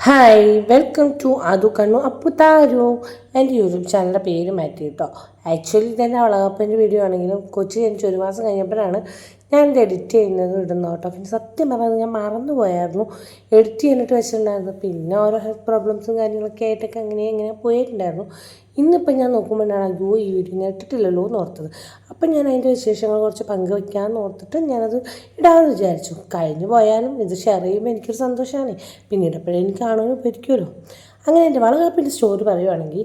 Hi welcome to അതു കണ്ണു അപ്പുതാരു. എൻ്റെ യൂട്യൂബ് ചാനലിൻ്റെ പേര് മാറ്റി കേട്ടോ. ആക്ച്വലി തന്നെ വളകാപ്പൻ്റെ വീഡിയോ ആണെങ്കിലും കൊച്ചു ജനിച്ച് 1 മാസം കഴിഞ്ഞപ്പോഴാണ് ഞാനിത് എഡിറ്റ് ചെയ്യുന്നത് ഇടുന്നത് കേട്ടോ. പിന്നെ സത്യം പറഞ്ഞത് ഞാൻ മറന്നു പോയായിരുന്നു, എഡിറ്റ് ചെയ്യാനായിട്ട് വെച്ചിട്ടുണ്ടായിരുന്നു. പിന്നെ ഓരോ ഹെൽത്ത് പ്രോബ്ലംസും കാര്യങ്ങളൊക്കെ ആയിട്ടൊക്കെ അങ്ങനെ പോയിട്ടുണ്ടായിരുന്നു. ഇന്നിപ്പം ഞാൻ നോക്കുമ്പോഴാണ് അയ്യോ ഈ വീഡിയോ ഞാൻ ഇട്ടിട്ടില്ലല്ലോ എന്ന് ഓർത്തത്. അപ്പം ഞാൻ അതിൻ്റെ വിശേഷങ്ങൾ കുറച്ച് പങ്കുവയ്ക്കാമെന്ന് ഓർത്തിട്ട് ഞാനത് ഇടാമെന്ന് വിചാരിച്ചു. കഴിഞ്ഞു പോയാലും ഇത് ഷെയർ ചെയ്യുമ്പോൾ എനിക്കൊരു സന്തോഷമാണ്. പിന്നീട് എപ്പോഴും എനിക്ക് കാണുവാനും ഉപകരിക്കുമല്ലോ. അങ്ങനെ എൻ്റെ വളകാപ്പിൻ്റെ സ്റ്റോറി പറയുവാണെങ്കിൽ,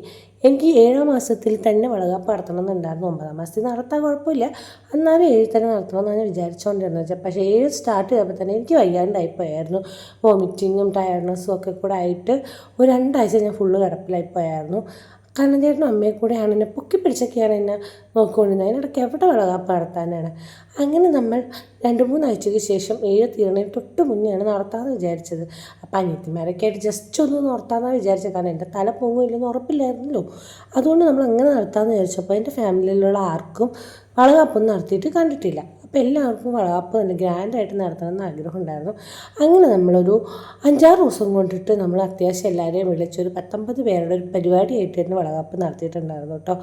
എനിക്ക് 7 മാസത്തിൽ തന്നെ വളകാപ്പ് നടത്തണം എന്നുണ്ടായിരുന്നു. 9 മാസത്തിൽ നടത്താൻ കുഴപ്പമില്ല, എന്നാലും 7 തന്നെ നടത്തണമെന്നാണ് ഞാൻ വിചാരിച്ചുകൊണ്ടിരുന്നത്. പക്ഷേ 7 സ്റ്റാർട്ട് ചെയ്തപ്പോൾ തന്നെ എനിക്ക് വയ്യാണ്ടായിപ്പോയായിരുന്നു. വോമിറ്റിങ്ങും ടയർഡ്നെസ്സും ഒക്കെ കൂടെ ആയിട്ട് ഒരു 2 ആഴ്ച ഞാൻ ഫുള്ള് കിടപ്പിലായിപ്പോയായിരുന്നു. കാരണം ചേട്ടനും അമ്മയും കൂടെയാണ് എന്നെ പൊക്കി പിടിച്ചൊക്കെയാണ് എന്നെ നോക്കിക്കൊണ്ടിരുന്നത്. അതിനിടയ്ക്ക് എവിടെ വളകാപ്പ് നടത്താനാണ്. അങ്ങനെ നമ്മൾ 2-3 ആഴ്ചയ്ക്ക് ശേഷം 7 തീർന്നതിന് തൊട്ട് മുന്നെയാണ് നടത്താമെന്ന് വിചാരിച്ചത്. അപ്പം അനിയത്തിമാരൊക്കെ ആയിട്ട് ജസ്റ്റ് ഒന്ന് നടത്താമെന്നാണ് വിചാരിച്ചത്. കാരണം എൻ്റെ തല പൊങ്ങില്ലെന്ന് ഉറപ്പില്ലായിരുന്നല്ലോ. അതുകൊണ്ട് നമ്മൾ അങ്ങനെ നടത്താമെന്ന് വിചാരിച്ചപ്പോൾ എൻ്റെ ഫാമിലിയിലുള്ള ആർക്കും വളകാപ്പൊന്നും നടത്തിയിട്ട് കണ്ടിട്ടില്ല. അപ്പോൾ എല്ലാവർക്കും വളകാപ്പ് നല്ല ഗ്രാൻഡായിട്ട് നടത്തണമെന്ന് ആഗ്രഹം ഉണ്ടായിരുന്നു. അങ്ങനെ നമ്മളൊരു 5-6 ദിവസം കൊണ്ടിട്ട് നമ്മൾ അത്യാവശ്യം എല്ലാവരെയും വിളിച്ചൊരു 19 പേരുടെ ഒരു പരിപാടിയായിട്ട് തന്നെ വളകാപ്പ് നടത്തിയിട്ടുണ്ടായിരുന്നു കേട്ടോ.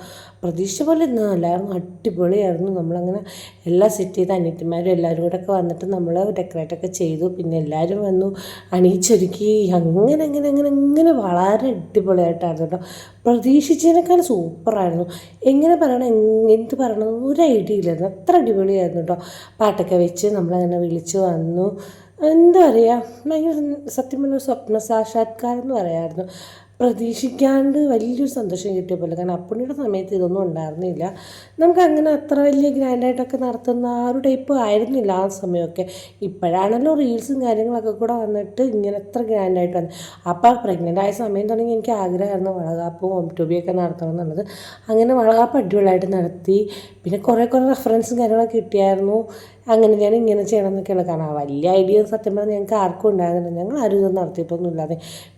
പ്രതീക്ഷ പോലെ ഒന്നും അല്ലായിരുന്നു, അടിപൊളിയായിരുന്നു. നമ്മളങ്ങനെ എല്ലാം സെറ്റ് ചെയ്ത് അനിയത്തിമാരും എല്ലാവരും കൂടെ ഒക്കെ വന്നിട്ട് നമ്മൾ ഡെക്കറേറ്റൊക്കെ ചെയ്തു. പിന്നെ എല്ലാവരും വന്നു അണിയിച്ചൊരുക്കി. അങ്ങനെ വളരെ അടിപൊളിയായിട്ടായിരുന്നു കേട്ടോ. പ്രതീക്ഷിച്ചതിനേക്കാൾ സൂപ്പറായിരുന്നു. എങ്ങനെ പറയണം, എന്ത് പറയണം ഒരു ഐഡിയ ഇല്ലായിരുന്നു, അത്ര അടിപൊളിയായിരുന്നു കേട്ടോ. പാട്ടൊക്കെ വെച്ച് നമ്മളങ്ങനെ വിളിച്ച് വന്നു. എന്താ പറയുക, ഭയങ്കര സത്യം പറഞ്ഞ സ്വപ്ന സാക്ഷാത്കാരം എന്ന് പറയാമായിരുന്നു. പ്രതീക്ഷിക്കാണ്ട് വലിയൊരു സന്തോഷം കിട്ടിയ പോലെ. കാരണം അപ്പുണ്ണിയുടെ സമയത്ത് ഇതൊന്നും ഉണ്ടായിരുന്നില്ല. നമുക്കങ്ങനെ അത്ര വലിയ ഗ്രാൻഡായിട്ടൊക്കെ നടത്തുന്ന ആ ഒരു ടൈപ്പ് ആയിരുന്നില്ല ആ സമയമൊക്കെ. ഇപ്പോഴാണല്ലോ റീൽസും കാര്യങ്ങളൊക്കെ കൂടെ വന്നിട്ട് ഇങ്ങനെ എത്ര ഗ്രാൻഡായിട്ട് വന്നത്. അപ്പോൾ പ്രഗ്നൻ്റ് ആയ സമയം തുടങ്ങി എനിക്ക് ആഗ്രഹമായിരുന്നു വളകാപ്പും ഹോം ടൂബിയൊക്കെ നടത്തണം എന്നുള്ളത്. അങ്ങനെ വളകാപ്പ് അടിപൊളിയായിട്ട് നടത്തി. പിന്നെ കുറേ റെഫറൻസും കാര്യങ്ങളൊക്കെ കിട്ടിയായിരുന്നു. അങ്ങനെ ഞാൻ ഇങ്ങനെ ചെയ്യണം എന്നൊക്കെയാണ്. കാരണം വലിയ ഐഡിയ സത്യം പറഞ്ഞാൽ ഞങ്ങൾക്ക് ആർക്കും ഉണ്ടായിരുന്നില്ല. ഞങ്ങൾ ആരും ഇതൊന്നും നടത്തിയിട്ടൊന്നും ഇല്ലാതെ.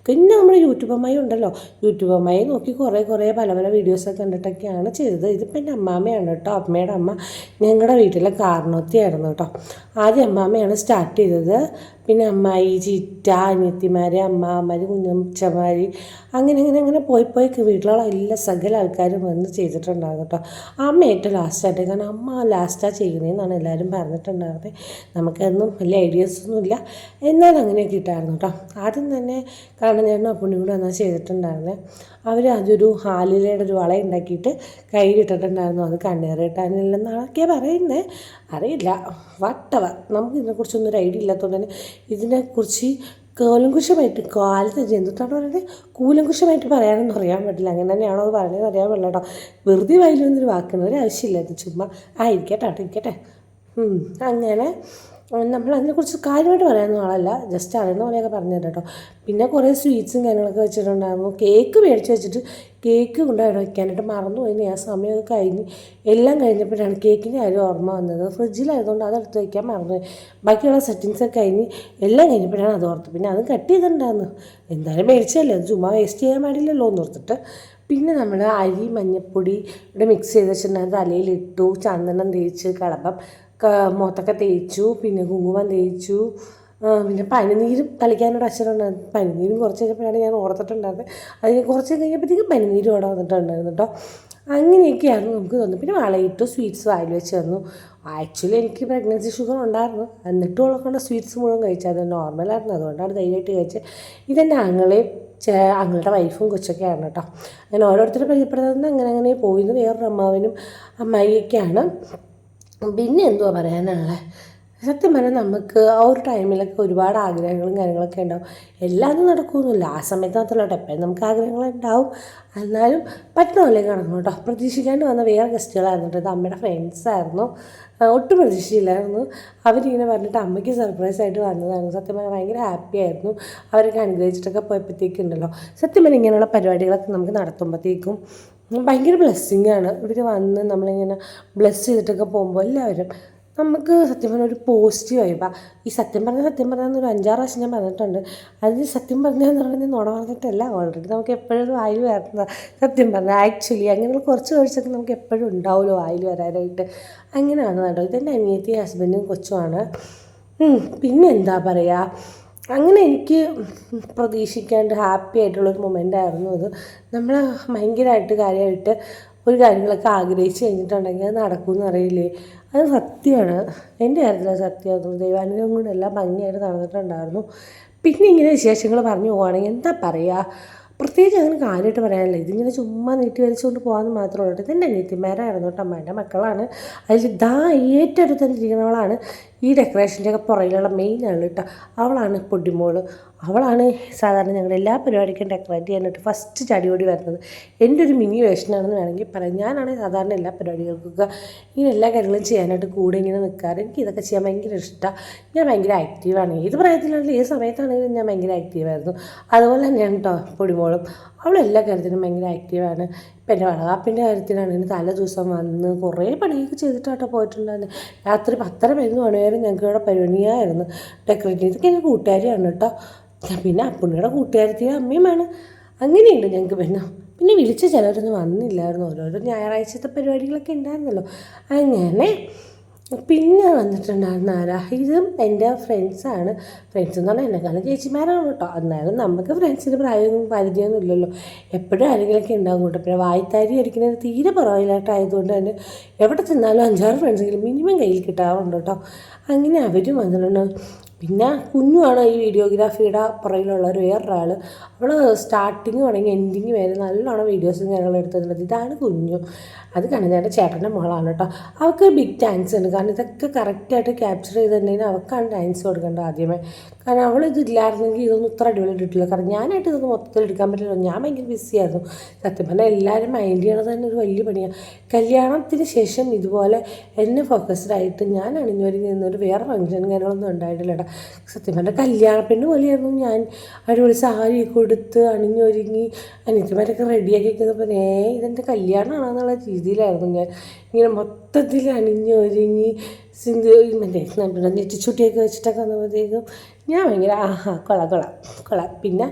പിന്നെ നമ്മുടെ യൂട്യൂബ് അമ്മായി ഉണ്ടല്ലോ, യൂട്യൂബ് അമ്മായി നോക്കി കുറേ പല വീഡിയോസൊക്കെ കണ്ടിട്ടൊക്കെയാണ് ചെയ്തത്. ഇതിപ്പോൾ എൻ്റെ അമ്മാമ്മയാണ് കേട്ടോ, അമ്മയുടെ അമ്മ. ഞങ്ങളുടെ വീട്ടിലെ കാർന്നോത്തിയായിരുന്നു കേട്ടോ. ആദ്യം അമ്മാമ്മയാണ് സ്റ്റാർട്ട് ചെയ്തത്. പിന്നെ അമ്മായി, ചിറ്റ, അനിയത്തിമാർ, അമ്മാമാർ, കുഞ്ഞമ്മച്ചമാർ, അങ്ങനെ പോയി വീട്ടിലുള്ള എല്ലാ സകല ആൾക്കാരും വന്ന് ചെയ്തിട്ടുണ്ടായിരുന്നു കേട്ടോ. അമ്മ ഏറ്റവും ലാസ്റ്റായിട്ട്, കാരണം അമ്മ ലാസ്റ്റാണ് ചെയ്യുന്നതെന്നാണ് എല്ലാവരും പറഞ്ഞിട്ടുണ്ടായിരുന്നത്. നമുക്കൊന്നും വലിയ ഐഡിയാസൊന്നുമില്ല, എന്നാലും അങ്ങനെയൊക്കെ ഇട്ടായിരുന്നു കേട്ടോ. ആദ്യം തന്നെ കാരണം ഞാൻ അപ്പുണ്ണിയും കൂടെ വന്നാൽ ചെയ്തിട്ടുണ്ടായിരുന്നത്. അവർ അതൊരു ഹാലിലയുടെ ഒരു വള ഉണ്ടാക്കിയിട്ട് കയ്യിലിട്ടിട്ടുണ്ടായിരുന്നു. അത് കണ്ണേറിയിട്ടാനില്ലെന്നാണൊക്കെ പറയുന്നത്, അറിയില്ല. വട്ടവ നമുക്ക് ഇതിനെക്കുറിച്ചൊന്നും ഒരു ഐഡിയ ഇല്ലാത്തതുകൊണ്ട് തന്നെ ഇതിനെക്കുറിച്ച് കാലത്തെ ജന്തുത്താണ് പറയുന്നത്, കൂലങ്കുഷമായിട്ട് പറയാനൊന്നും അറിയാൻ പറ്റില്ല. അങ്ങനെ തന്നെയാണോ അത് പറയുന്നത് അറിയാൻ പറ്റില്ല കേട്ടോ. വെറുതെ വായിലൊന്നൊരു വാക്കണം, ഒരു ആവശ്യമില്ല. അത് ചുമ്മാ ഇരിക്കട്ടെ. അങ്ങനെ നമ്മൾ അതിനെക്കുറിച്ച് കാര്യമായിട്ട് പറയാനൊന്നും ആളല്ല, ജസ്റ്റ് അറിയുന്ന പോലെയൊക്കെ പറഞ്ഞു തരാം കേട്ടോ. പിന്നെ കുറേ സ്വീറ്റ്സും കാര്യങ്ങളൊക്കെ വെച്ചിട്ടുണ്ടായിരുന്നു. കേക്ക് മേടിച്ച് വെച്ചിട്ട് കേക്ക് കൊണ്ടുപോയി വയ്ക്കാനായിട്ട് മറന്നുപോയി. ആ സമയമൊക്കെ കഴിഞ്ഞ് എല്ലാം കഴിഞ്ഞപ്പോഴാണ് കേക്കിൻ്റെ കാര്യം ഓർമ്മ വന്നത്. ഫ്രിഡ്ജിലായതുകൊണ്ട് അതെടുത്ത് വയ്ക്കാൻ മറന്നുപോയി. ബാക്കിയുള്ള സെറ്റിങ്സൊക്കെ കഴിഞ്ഞ് എല്ലാം കഴിഞ്ഞപ്പോഴാണ് അത് ഓർത്ത്. പിന്നെ അത് കട്ട് ചെയ്തിട്ടുണ്ടായിരുന്നു. എന്തായാലും മേടിച്ചല്ലേ, അത് ചുമ്മാ വേസ്റ്റ് ചെയ്യാൻ പാടില്ലല്ലോ എന്ന് ഓർത്തിട്ട്. പിന്നെ നമ്മൾ അരി മഞ്ഞൾപ്പൊടി ഇവിടെ മിക്സ് ചെയ്ത് വെച്ചിട്ടുണ്ടായിരുന്നു. തലയിലിട്ടു, ചന്ദനം തേച്ച്, കളഭം മുഖത്തൊക്കെ തേച്ചു, പിന്നെ കുങ്കുമം തേച്ചു. പിന്നെ പനിനീരും തളിക്കാനൊരു അക്ഷരമുണ്ടായിരുന്നു. പനിനീരും കുറച്ച് കഴിഞ്ഞപ്പോഴാണ് ഞാൻ ഓർത്തിട്ടുണ്ടായിരുന്നത്. അതിന് കുറച്ച് കഴിഞ്ഞപ്പോഴത്തേക്കും പനിനീരും അവിടെ വന്നിട്ടുണ്ടായിരുന്നു കേട്ടോ. അങ്ങനെയൊക്കെയായിരുന്നു നമുക്ക് തോന്നുന്നു. പിന്നെ വളയിട്ടു, സ്വീറ്റ്സ് വായിൽ വെച്ച് തന്നു. ആക്ച്വലി എനിക്ക് പ്രഗ്നൻസി ഷുഗർ ഉണ്ടായിരുന്നു, എന്നിട്ടും ഉള്ളതുകൊണ്ട് സ്വീറ്റ്സ് മുഴുവൻ കഴിച്ചത്. അത് നോർമലായിരുന്നു, അതുകൊണ്ടാണ് ധൈര്യമായിട്ട് കഴിച്ചത്. ഇതെൻ്റെ ആങ്ങളുടെ വൈഫും കൊച്ചൊക്കെ ആയിരുന്നു കേട്ടോ. അങ്ങനെ ഓരോരുത്തരും പരിചയപ്പെടുത്തുന്നത് അങ്ങനെ പോയിന്ന്. വേറൊരു അമ്മാവനും അമ്മായിയൊക്കെയാണ്. പിന്നെ എന്തുവാ പറയാനുള്ളത്, സത്യം പറഞ്ഞാൽ നമുക്ക് ആ ഒരു ടൈമിലൊക്കെ ഒരുപാട് ആഗ്രഹങ്ങളും കാര്യങ്ങളൊക്കെ ഉണ്ടാവും. എല്ലാം നടക്കുമെന്നില്ല, ആ സമയത്ത് മാത്രമല്ല കേട്ടോ, എപ്പോഴും നമുക്ക് ആഗ്രഹങ്ങളുണ്ടാവും. എന്നാലും പറ്റുന്ന പോലെ നടക്കണം കേട്ടോ. പ്രതീക്ഷിക്കാണ്ട് വന്ന വേറെ ഗസ്റ്റുകളായിരുന്നു കേട്ടോ. ഇത് അമ്മയുടെ ഫ്രണ്ട്സായിരുന്നു. ഒട്ടും പ്രതീക്ഷയില്ലായിരുന്നു. അവരിങ്ങനെ പറഞ്ഞിട്ട് അമ്മയ്ക്ക് സർപ്രൈസായിട്ട് വന്നതാണ്. സത്യം പറഞ്ഞാൽ ഭയങ്കര ഹാപ്പി ആയിരുന്നു. അവരൊക്കെ അനുഗ്രഹിച്ചിട്ടൊക്കെ പോയപ്പോഴത്തേക്കുണ്ടല്ലോ, സത്യം പറഞ്ഞാൽ ഇങ്ങനെയുള്ള പരിപാടികളൊക്കെ നമുക്ക് നടത്തുമ്പോഴത്തേക്കും ഭയങ്കര ബ്ലെസ്സിങ്ങാണ്. ഇവർ വന്ന് നമ്മളിങ്ങനെ ബ്ലെസ് ചെയ്തിട്ടൊക്കെ പോകുമ്പോൾ എല്ലാവരും നമുക്ക് സത്യം പറഞ്ഞാൽ ഒരു പോസിറ്റീവ് വൈബാണ്. ഈ സത്യം പറഞ്ഞാൽ ഒരു 5-6 പ്രാവശ്യം ഞാൻ പറഞ്ഞിട്ടുണ്ട്. അതിന് സത്യം പറഞ്ഞാൽ പറഞ്ഞാൽ നുണ പറഞ്ഞിട്ടല്ല, ഓൾറെഡി നമുക്ക് എപ്പോഴും വായിൽ വരുന്ന സത്യം പറഞ്ഞാൽ ആക്ച്വലി അങ്ങനെയുള്ള കുറച്ച് വേഴ്സൊക്കെ നമുക്ക് എപ്പോഴും ഉണ്ടാവുമല്ലോ വായിൽ വരാനായിട്ട്. അങ്ങനെയാണ് കേട്ടോ. ഇതെൻ്റെ അനിയത്തി, ഹസ്ബൻഡും കൊച്ചുമാണ്. പിന്നെ എന്താ പറയുക, അങ്ങനെ എനിക്ക് പ്രതീക്ഷിക്കാണ്ട് ഹാപ്പി ആയിട്ടുള്ളൊരു മൊമെൻ്റ് ആയിരുന്നു അത്. നമ്മൾ ഭയങ്കരമായിട്ട് കാര്യമായിട്ട് ഒരു കാര്യങ്ങളൊക്കെ ആഗ്രഹിച്ച് കഴിഞ്ഞിട്ടുണ്ടെങ്കിൽ അത് നടക്കുമെന്ന് അറിയില്ലേ, അത് സത്യമാണ്. എൻ്റെ കാര്യത്തിൽ സത്യമായിരുന്നു. ദൈവാനുഗ്രഹം കൊണ്ട് എല്ലാം ഭംഗിയായിട്ട് നടന്നിട്ടുണ്ടായിരുന്നു. പിന്നെ ഇങ്ങനെ വിശേഷങ്ങൾ പറഞ്ഞു പോവുകയാണെങ്കിൽ എന്താ പറയുക, പ്രത്യേകിച്ച് അങ്ങനെ കാര്യമായിട്ട് പറയാനില്ല. ഇതിങ്ങനെ ചുമ്മാ നീട്ടി വലിച്ചുകൊണ്ട് പോകാമെന്ന് മാത്രമേ ഉള്ളൂ. ഇതെൻ്റെ അനിയത്തിമാരായിരുന്നു കേട്ടോ, അമ്മേൻ്റെ മക്കളാണ്. അതിൽ ഏറ്റെടുത്തിരിക്കുന്നവളാണ് ഈ ഡെക്കറേഷൻ്റെയൊക്കെ പുറകിലുള്ള മെയിൻ ആൾ കേട്ടോ. അവളാണ് പൊടിമോള്. അവളാണ് സാധാരണ ഞങ്ങളുടെ എല്ലാ പരിപാടിക്കും ഡെക്കറേറ്റ് ചെയ്യാനായിട്ട് ഫസ്റ്റ് ചടിയോടി വരുന്നത്. എൻ്റെ ഒരു മിനി വേഷനാണെന്ന് വേണമെങ്കിൽ പറയാം. ഞാനാണ് സാധാരണ എല്ലാ പരിപാടികൾക്കൊക്കെ ഇങ്ങനെ എല്ലാ കാര്യങ്ങളും ചെയ്യാനായിട്ട് കൂടെ ഇങ്ങനെ നിൽക്കാറ്. എനിക്ക് ഇതൊക്കെ ചെയ്യാൻ ഭയങ്കര ഇഷ്ടമാണ്. ഞാൻ ഭയങ്കര ആക്റ്റീവാണ്. ഏത് പ്രായത്തിലാണെങ്കിലും ഏത് സമയത്താണെങ്കിലും ഞാൻ ഭയങ്കര ആക്റ്റീവായിരുന്നു. അതുപോലെ തന്നെയാണ് കേട്ടോ പൊടിമോളും. അവളെല്ലാ കാര്യത്തിനും ഭയങ്കര ആക്റ്റീവാണ്. ഇപ്പം എൻ്റെ വളകാപ്പിൻ്റെ കാര്യത്തിലാണെങ്കിൽ തലേ ദിവസം വന്ന് കുറേ പണിയൊക്കെ ചെയ്തിട്ടാട്ടോ പോയിട്ടുണ്ടായിരുന്നു. രാത്രി 10:30 മണിവരെ ഞങ്ങൾക്ക് ഇവിടെ പരിപാടിയായിരുന്നു ഡെക്കറേറ്റ് ചെയ്ത്. ഇതൊക്കെ എൻ്റെ കൂട്ടുകാരിയാണ് കേട്ടോ. പിന്നെ അപ്പുണ്ണിയുടെ കൂട്ടുകാരത്തിയുടെ അമ്മയുമാണ്. അങ്ങനെയുണ്ട് ഞങ്ങൾക്ക്. പിന്നെ വിളിച്ച ചിലരൊന്നും വന്നില്ലായിരുന്നു. ഓരോരോ ഞായറാഴ്ചത്തെ പരിപാടികളൊക്കെ ഉണ്ടായിരുന്നല്ലോ. അങ്ങനെ പിന്നെ വന്നിട്ടുണ്ടായിരുന്ന ആരാ, ഇതും എൻ്റെ ഫ്രണ്ട്സാണ്. ഫ്രണ്ട്സ് എന്ന് പറഞ്ഞാൽ എന്നെക്കാളും ചേച്ചിമാരാണ് കേട്ടോ. എന്നാലും നമുക്ക് ഫ്രണ്ട്സിന് പ്രായമൊന്നും പരിചയമൊന്നും ഇല്ലല്ലോ. എപ്പോഴും ആരെങ്കിലുമൊക്കെ ഉണ്ടാകും കേട്ടോ. പിന്നെ വായ്ത്താരി അടിക്കുന്നത് തീരെ പുറകിലായിട്ടായതുകൊണ്ട് തന്നെ എവിടെ ചെന്നാലും 5-6 ഫ്രണ്ട്സെങ്കിലും മിനിമം കയ്യിൽ കിട്ടാറുണ്ട് കേട്ടോ. അങ്ങനെ അവരും വന്നിട്ടുണ്ട്. പിന്നെ കുഞ്ഞുമാണ് ഈ വീഡിയോഗ്രാഫിയുടെ പുറകിലുള്ളൊരു വേറൊരാൾ. അവൾ സ്റ്റാർട്ടിങ് തുടങ്ങി എൻഡിങ് വരെ നല്ലോണം വീഡിയോസും കാര്യങ്ങളും എടുത്തിട്ടുള്ളത്. ഇതാണ് കുഞ്ഞു. അത് കണ്ണൻ്റെ ചേട്ടൻ്റെ മോളാണ് കേട്ടോ. അവൾക്ക് ബിഗ് താങ്ക്സ് ഉണ്ട്. കാരണം ഇതൊക്കെ കറക്റ്റായിട്ട് ക്യാപ്ചർ ചെയ്തിട്ടുണ്ടെങ്കിൽ അവൾക്കാണ് താങ്ക്സ് കൊടുക്കേണ്ടത് ആദ്യമേ. കാരണം അവൾ ഇതില്ലായിരുന്നെങ്കിൽ ഇതൊന്നും ഇത്ര അടിപൊളിയായിട്ട് കിട്ടില്ല. കാരണം ഞാനായിട്ട് ഇതൊന്നും മൊത്തത്തിൽ എടുക്കാൻ പറ്റില്ല. ഞാൻ ഭയങ്കര ബിസിയായിരുന്നു. സത്യം പറഞ്ഞാൽ എല്ലാവരും മൈൻഡ് ചെയ്യണത് തന്നെ ഒരു വലിയ പണിയാണ്. കല്യാണത്തിന് ശേഷം ഇതുപോലെ എന്നെ ഫോക്കസ്ഡായിട്ട് ഞാൻ അണിഞ്ഞൊരുങ്ങി നിന്നൊരു വേറെ ഫംഗ്ഷൻ കാര്യങ്ങളൊന്നും ഉണ്ടായിട്ടില്ല കേട്ടോ. സത്യം പറഞ്ഞാൽ കല്യാണപ്പെണ്ണ് പോലെയായിരുന്നു ഞാൻ. അടിപൊളി സാരി കൊടുത്ത് അണിഞ്ഞൊരുങ്ങി അനിയത്തിമാരൊക്കെ റെഡിയാക്കി വെക്കുന്നപ്പോൾ ഇതെൻ്റെ കല്യാണമാണെന്നുള്ള രീതിയിലായിരുന്നു ഞാൻ. ഇങ്ങനെ മൊത്തത്തിൽ അണിഞ്ഞൊരുങ്ങി മറ്റേ നെറ്റിച്ചുട്ടിയൊക്കെ വെച്ചിട്ടൊക്കെ വന്നപ്പോഴത്തേക്കും ഞാൻ ഭയങ്കര കൊള്ളാം. പിന്നെ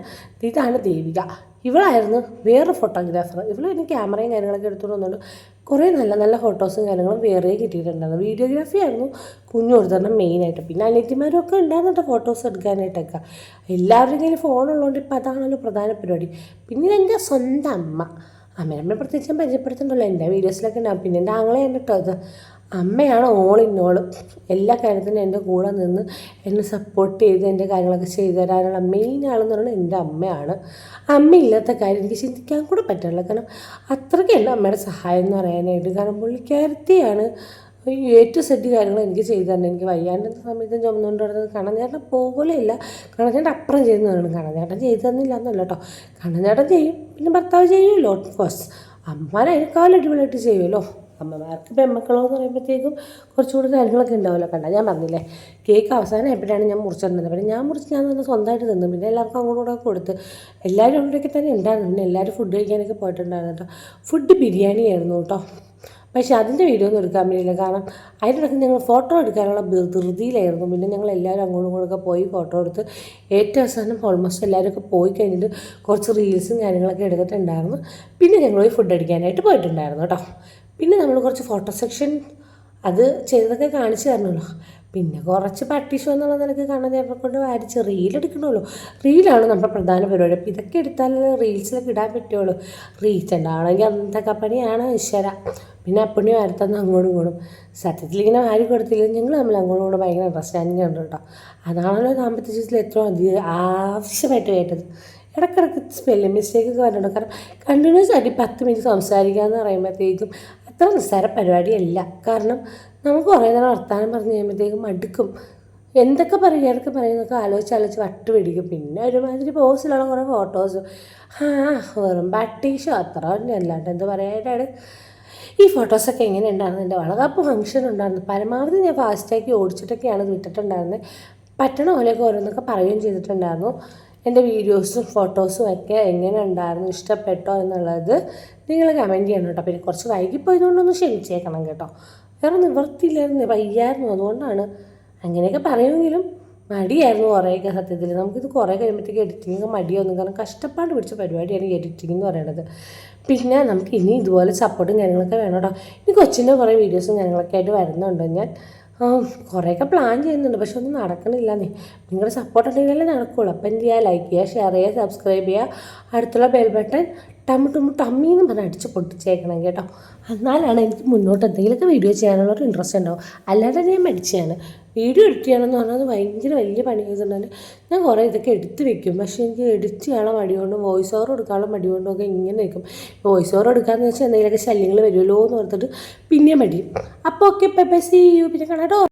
ഇതാണ് ദേവിക. ഇവളായിരുന്നു വേറെ ഫോട്ടോഗ്രാഫർ. ഇവൾ എനിക്ക് ക്യാമറയും കാര്യങ്ങളൊക്കെ എടുത്തുകൊണ്ട് വന്നുകൊണ്ട് കുറേ നല്ല നല്ല ഫോട്ടോസും കാര്യങ്ങളും വേറെ കിട്ടിയിട്ടുണ്ടായിരുന്നു. വീഡിയോഗ്രാഫി ആയിരുന്നു കുഞ്ഞു കൊടുത്തരണം മെയിനായിട്ട്. പിന്നെ അനിയത്തിമാരും ഒക്കെ ഉണ്ടായിരുന്നിട്ട് ഫോട്ടോസ് എടുക്കാനായിട്ടൊക്കെ. എല്ലാവരുടെയും കയ്യിൽ ഫോണുള്ളതുകൊണ്ട് ഇപ്പോൾ അതാണല്ലോ പ്രധാന പരിപാടി. പിന്നെ ഇതെൻ്റെ സ്വന്തം അമ്മേനെ പ്രത്യേകിച്ച് പരിചയപ്പെടുത്തുന്നുണ്ടല്ലോ, എൻ്റെ വീഡിയോസിലൊക്കെ ഉണ്ടാകും. പിന്നെ എൻ്റെ ആങ്ങളെയാണ് കേട്ടോ ഇത്. അമ്മയാണ് ഓൾ ഇൻ ഓൾ. എല്ലാ കാര്യത്തിനും എൻ്റെ കൂടെ നിന്ന് എന്നെ സപ്പോർട്ട് ചെയ്ത് എൻ്റെ കാര്യങ്ങളൊക്കെ ചെയ്തു തരാനുള്ള മെയിൻ ആളെന്ന് പറയുന്നത് എൻ്റെ അമ്മയാണ്. അമ്മയില്ലാത്ത കാര്യം എനിക്ക് ചിന്തിക്കാൻ കൂടെ പറ്റില്ല. കാരണം അത്രയ്ക്ക് എൻ്റെ അമ്മയുടെ സഹായം എന്ന് പറയാനായിട്ട്. കാരണം പുള്ളിക്കാരത്തിയാണ് ടു സെറ്റ് കാര്യങ്ങൾ എനിക്ക് ചെയ്തു തന്നെ. എനിക്ക് വയ്യാണ്ട് സമയത്ത് ചുമന്നുകൊണ്ട് കിടന്നത് കണ്ണഞ്ചേട്ടൻ പോലെയില്ല. കണ്ണഞ്ചേട്ടൻ അപ്പുറം ചെയ്യുന്നതാണ്. കണ്ണഞ്ചേട്ടൻ ചെയ്തു തന്നില്ല എന്നല്ല കേട്ടോ. കണ്ണഞ്ചേട്ടൻ ചെയ്യും, പിന്നെ ഭർത്താവ് ചെയ്യുമല്ലോ. ഓഫ് കോഴ്സ് അമ്മമാരേക്കാളും അടിപൊളിയായിട്ട് ചെയ്യുമല്ലോ. അമ്മമാർക്ക് പെൺമക്കളോ എന്ന് പറയുമ്പോഴത്തേക്കും കുറച്ചുകൂടി കാര്യങ്ങളൊക്കെ ഉണ്ടാവുമല്ലോ. ഞാൻ പറഞ്ഞില്ലേ, കേക്ക് അവസാനം എപ്പോഴാണ് ഞാൻ മുറിച്ചിരുന്നത്. പിന്നെ ഞാൻ തന്നെ സ്വന്തമായിട്ട് തിന്നു. പിന്നെ എല്ലാവർക്കും അങ്ങോട്ടും കൂടെ കൊടുത്ത് എല്ലാവരും അവിടെയൊക്കെ തന്നെ ഉണ്ടായിരുന്നു. പിന്നെ എല്ലാവരും ഫുഡ് കഴിക്കാനൊക്കെ പോയിട്ടുണ്ടായിരുന്നു കേട്ടോ. ഫുഡ് ബിരിയാണി ആയിരുന്നു കേട്ടോ. പക്ഷേ അതിൻ്റെ വീഡിയോ ഒന്നും എടുക്കാൻ പറ്റില്ല. കാരണം അതിനിടയ്ക്ക് ഞങ്ങൾ ഫോട്ടോ എടുക്കാനുള്ള ധൃതിയിലായിരുന്നു. പിന്നെ ഞങ്ങൾ എല്ലാവരും അങ്ങോട്ടും ഇങ്ങോട്ടൊക്കെ പോയി ഫോട്ടോ എടുത്ത് ഏറ്റവും അവസാനം ഓൾമോസ്റ്റ് എല്ലാവരും പോയി കഴിഞ്ഞിട്ട് കുറച്ച് റീൽസും കാര്യങ്ങളൊക്കെ എടുത്തിട്ടുണ്ടായിരുന്നു. പിന്നെ ഞങ്ങൾ പോയി ഫുഡ് അടിക്കാനായിട്ട് പോയിട്ടുണ്ടായിരുന്നു കേട്ടോ. പിന്നെ നമ്മൾ കുറച്ച് ഫോട്ടോ സെക്ഷൻ അത് ചെയ്തതൊക്കെ കാണിച്ചു തരണമല്ലോ. പിന്നെ കുറച്ച് പട്ടിഷോ എന്നുള്ള നിലയ്ക്ക് കണ്ണഞ്ചേട്ടനെ കൊണ്ട് വാരിച്ച് റീലെടുക്കണമല്ലോ. റീലാണ് നമ്മുടെ പ്രധാന പരിപാടി. അപ്പോൾ ഇതൊക്കെ എടുത്താലേ റീൽസിലൊക്കെ ഇടാൻ പറ്റുള്ളൂ. റീച്ച് ഉണ്ടാവണമെങ്കിൽ എന്തൊക്കെ പണിയാണ് ഈശ്വര. പിന്നെ അപ്പുണ്ണി വരത്തുന്ന അങ്ങോട്ടും ഇങ്ങോട്ടും സത്യത്തിൽ ഇങ്ങനെ വാരി കൊടുത്തില്ല. ഞങ്ങൾ തമ്മിൽ അങ്ങോട്ടും ഇങ്ങോട്ടും ഭയങ്കര അണ്ടർസ്റ്റാൻഡിങ് ഉണ്ട് കേട്ടോ. അതാണല്ലോ ദാമ്പത്യ ജീവിതത്തിൽ ഏറ്റവും അധികം ആവശ്യമായിട്ട് കേട്ടത്. ഇടയ്ക്കിടയ്ക്ക് സ്പെല്ലിംഗ് മിസ്റ്റേക്കൊക്കെ വരുന്നുണ്ട്. കാരണം കണ്ടിന്യൂസ് ആയിട്ട് 10 മിനിറ്റ് സംസാരിക്കുക എന്ന് പറയുമ്പോഴത്തേക്കും അത്ര നിസ്സാര പരിപാടിയല്ല. കാരണം നമുക്ക് കുറേ നേരം വർത്താനം പറഞ്ഞ് കഴിയുമ്പോഴത്തേക്കും മടുക്കും. എന്തൊക്കെ പറയും ഏതൊക്കെ പറയുന്നതൊക്കെ ആലോചിച്ച് വട്ട് പിടിക്കും. പിന്നെ ഒരുമാതിരി പോസിലുള്ള കുറേ ഫോട്ടോസ് വെറും പട്ടീഷോ അത്ര തന്നെ അല്ലാണ്ട് എന്താ പറയാനായിട്ടാണ്. ഈ ഫോട്ടോസൊക്കെ എങ്ങനെ ഉണ്ടായിരുന്നു? എൻ്റെ വളകാപ്പ് ഫംഗ്ഷൻ ഉണ്ടായിരുന്നു. പരമാവധി ഞാൻ ഫാസ്റ്റാക്കി ഓടിച്ചിട്ടൊക്കെയാണ് ഇത് വിട്ടിട്ടുണ്ടായിരുന്നത്. പറ്റണ പോലെയൊക്കെ ഓരോന്നൊക്കെ പറയുകയും ചെയ്തിട്ടുണ്ടായിരുന്നു. എൻ്റെ വീഡിയോസും ഫോട്ടോസും ഒക്കെ എങ്ങനെ ഉണ്ടായിരുന്നു, ഇഷ്ടപ്പെട്ടോ എന്നുള്ളത് നിങ്ങൾ കമൻറ്റ് ചെയ്യണം കേട്ടോ. പിന്നെ കുറച്ച് വൈകിപ്പോയതുകൊണ്ടൊന്ന് ക്ഷമിച്ചേക്കണം കേട്ടോ. വേറെ നിവർത്തിയില്ലായിരുന്നു, വയ്യായിരുന്നു. അതുകൊണ്ടാണ് അങ്ങനെയൊക്കെ പറയുമെങ്കിലും മടിയായിരുന്നു കുറേയൊക്കെ. സത്യത്തിൽ നമുക്കിത് കുറേ കഴിയുമ്പോഴത്തേക്ക് എഡിറ്റിങ് മടിയൊന്നും. കാരണം കഷ്ടപ്പാട് പിടിച്ച പരിപാടിയാണ് ഈ എഡിറ്റിംഗ് എന്ന് പറയുന്നത്. പിന്നെ നമുക്ക് ഇനി ഇതുപോലെ സപ്പോർട്ടും കാര്യങ്ങളൊക്കെ വേണം കേട്ടോ. ഇനി കൊച്ചിൻ്റെ കുറേ വീഡിയോസും കാര്യങ്ങളൊക്കെ ആയിട്ട് വരുന്നുണ്ട് ഞാൻ. കുറേയൊക്കെ പ്ലാൻ ചെയ്യുന്നുണ്ട്, പക്ഷെ ഒന്നും നടക്കണില്ലെന്നേ. നിങ്ങളുടെ സപ്പോർട്ട് ഉണ്ടെങ്കിലല്ലേ നടക്കുകയുള്ളൂ. അപ്പം എന്ത് ചെയ്യുക, ലൈക്ക് ചെയ്യുക, ഷെയർ ചെയ്യുക, സബ്സ്ക്രൈബ് ചെയ്യുക, അടുത്തുള്ള ബെൽ ബട്ടൺ ടമ്മീന്ന് പറഞ്ഞ് അടിച്ച് പൊട്ടിച്ചേക്കണം കേട്ടോ. എന്നാലാണ് എനിക്ക് മുന്നോട്ട് എന്തെങ്കിലുമൊക്കെ വീഡിയോ ചെയ്യാനുള്ളൊരു ഇൻട്രസ്റ്റ് ഉണ്ടാവും. അല്ലാതെ ഞാൻ മടിച്ചാണ്. വീഡിയോ എഡിറ്റ് ചെയ്യണമെന്ന് പറഞ്ഞാൽ ഭയങ്കര വലിയ പണി ചെയ്തിട്ടുണ്ടെങ്കിൽ ഞാൻ കുറേ ഇതൊക്കെ എടുത്ത് വെക്കും. പക്ഷേ എനിക്ക് എഡിറ്റ് ചെയ്യാനുള്ള മടി കൊണ്ടും വോയിസ് ഓവർ എടുക്കാനുള്ള മടി കൊണ്ടും ഒക്കെ ഇങ്ങനെ വെക്കും. വോയിസ് ഓവർ എടുക്കാമെന്ന് വെച്ചാൽ എന്തെങ്കിലുമൊക്കെ ശല്യങ്ങൾ വരുമല്ലോ എന്ന് ഓർത്തിട്ട് പിന്നെ മടിയും. അപ്പോൾ okay, bye bye, see you. പിന്നെ കാണാട്ടോ.